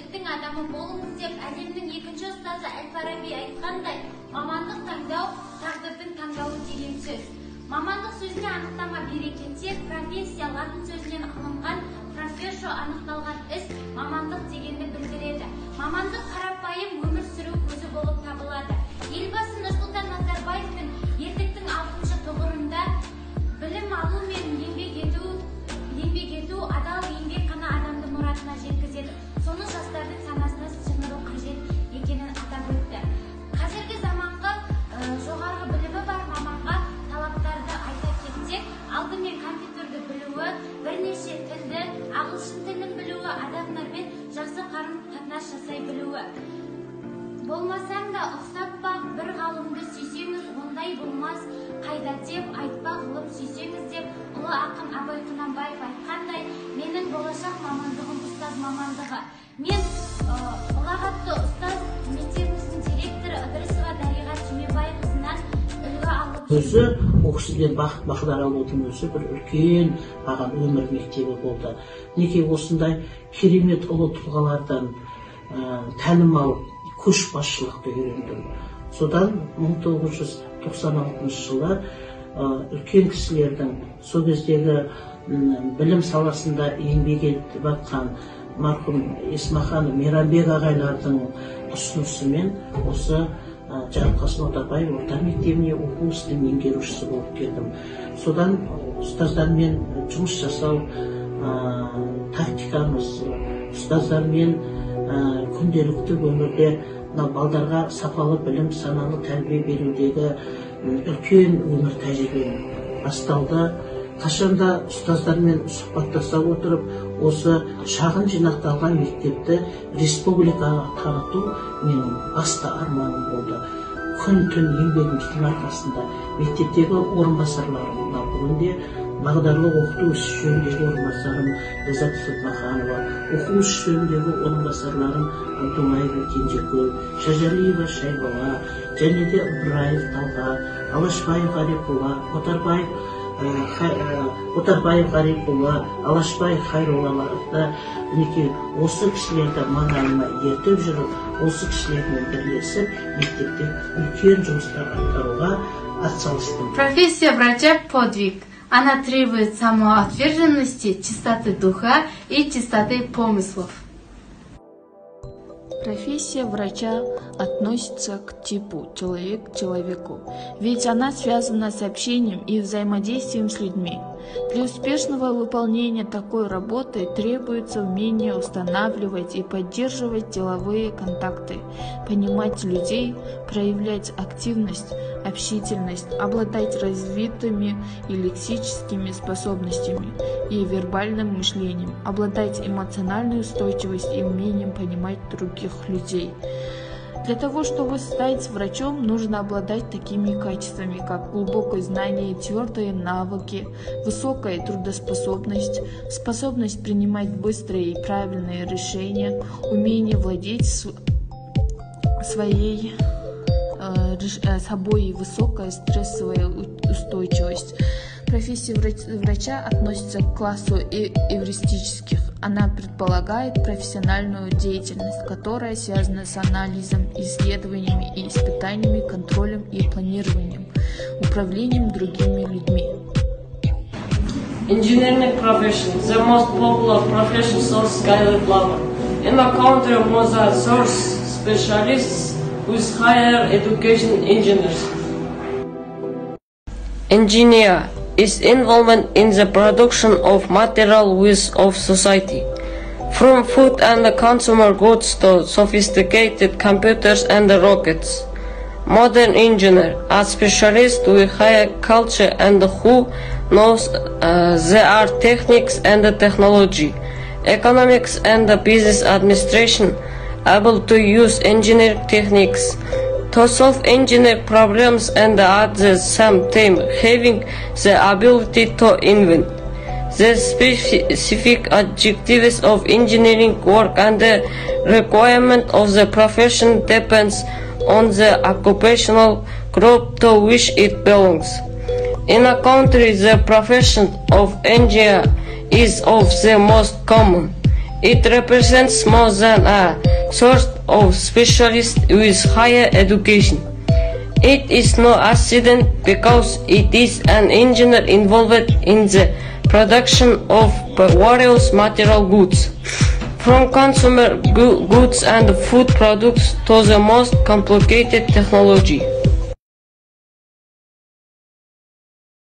елдіктің адамы болыңыз деп әлемнің екінші ұстазы Әл-Фараби айтқандай, мамандық таңдау тағдырдың таңдауы деген сөз. Мамандық сөзіне анықтама бере кетсек, профессия латын сөзінен алынған, профессо анықталған іс, мамандық дегенді білдіреді. Мамандық қарапайым өмір сүру көзі болып табылады. Елбасы Нұрсұлтан Назарбаевтың елдіктің 6-шы тұғырында білім алу мен еңбек ету, адал еңбек қана адамды мұратына жеткізеді. Соны жастардың санасына сіңіру қажет екенін атап өтті. Қазіргі заманғы жоғарғы білімі бар маманға талаптарды айта кетсек, алдымен компьютерді білуі, бірнеше тілді, ағылшын тілін білуі, адамдармен жақсы қарым-қатынас жасай білуі. Болмасаң да ұқсап бақ, бір ғалымды сүйсеңіз, ондай болмас қайда деп айтпа, ғылым сүйсеңіз деп ұлы ақын Абай Құнанбаев айтқандай, менің болашақ мамандығым ұстаз мамандығы. Мен ұлағатты ұстаз мектебіміздің директоры Ыдырысова Дариға Түймебайқызынан үлгі алып өзі ол кісіден бақыт бақдар алудың өзі бір үлкен маған өмір мектебі болды. Неге осындай керемет ұлы тұлғалардан тәлім алып көшбасшылықты үйрендім. Содан 1996 жылы үлкен кісілердің сол кездегі білім саласында еңбек етіп жатқан марқұм Есмахан Мейрамбек ағайлардың ұсынысымен осы Жарылқасын Отарбаев орта мектебіне оқу ісінің меңгерушісі болып келдім. Содан ұстаздармен жұмыс жасау тактикамыз, ұстаздармен күнделікті өмірде балдарға сапалы білім, саналы тәрбие берудегі үлкен өмір тәжірибем басталды. Қашанда ұстаздармен сұхбаттаса отырып, осы шағын жинақталған мектепті республикаға тарату менің басты арманым болды. Күн-түн еңбегіміздің арқасында мектептегі орынбасарларымның бүгінде бағдарлы оқыту ісі жөніндегі орынбасарым Ләззат Сатмаханова, оқу ісі жөніндегі орынбасарларым Абдуллаева Кенжекөл, Шажалиева Шайбала, және де Ыбыраев Талғат, Алашбаев Ғарифолла, Отарбаев Ғарифолла, Алашбаев Хайроллаларды осы кісілерді маңайыма ертіп жүріп, осы кісілермен бірлесіп, мектепте үлкен жұмыстар атқаруға атсалыстым. Профессия врача – подвиг. Она требует самоотверженности, чистоты духа и чистоты помыслов. Профессия врача относится к типу человек к человеку, ведь она связана с общением и взаимодействием с людьми. Для успешного выполнения такой работы требуется умение устанавливать и поддерживать деловые контакты, понимать людей, проявлять активность, общительность, обладать развитыми и лексическими способностями и вербальным мышлением, обладать эмоциональной устойчивостью и умением понимать других людей. Для того, чтобы стать врачом, нужно обладать такими качествами, как глубокое знание и твердые навыки, высокая трудоспособность, способность принимать быстрые и правильные решения, умение владеть собой и высокая стрессовая устойчивость. Профессия врача относится к классу эвристических. Она предполагает профессиональную деятельность, которая связана с анализом, исследованиями и испытаниями, контролем и планированием, управлением другими людьми. Engineering profession, the most popular profession of skilled labor. In the country, most are source specialists with higher education engineers. Engineer is involvement in the production of material waste of society, from food and consumer goods to sophisticated computers and rockets. Modern engineer, a specialist with higher culture and who knows the art techniques and the technology, economics and the business administration, able to use engineering techniques to solve engineering problems and at the same time having the ability to invent. The specific objectives of engineering work and the requirement of the profession depends on the occupational group to which it belongs. In a country, the profession of engineer is of the most common. It represents more than a sort of specialist with higher education. It is no accident because it is an engineer involved in the production of various material goods, from consumer goods and food products to the most complicated technology.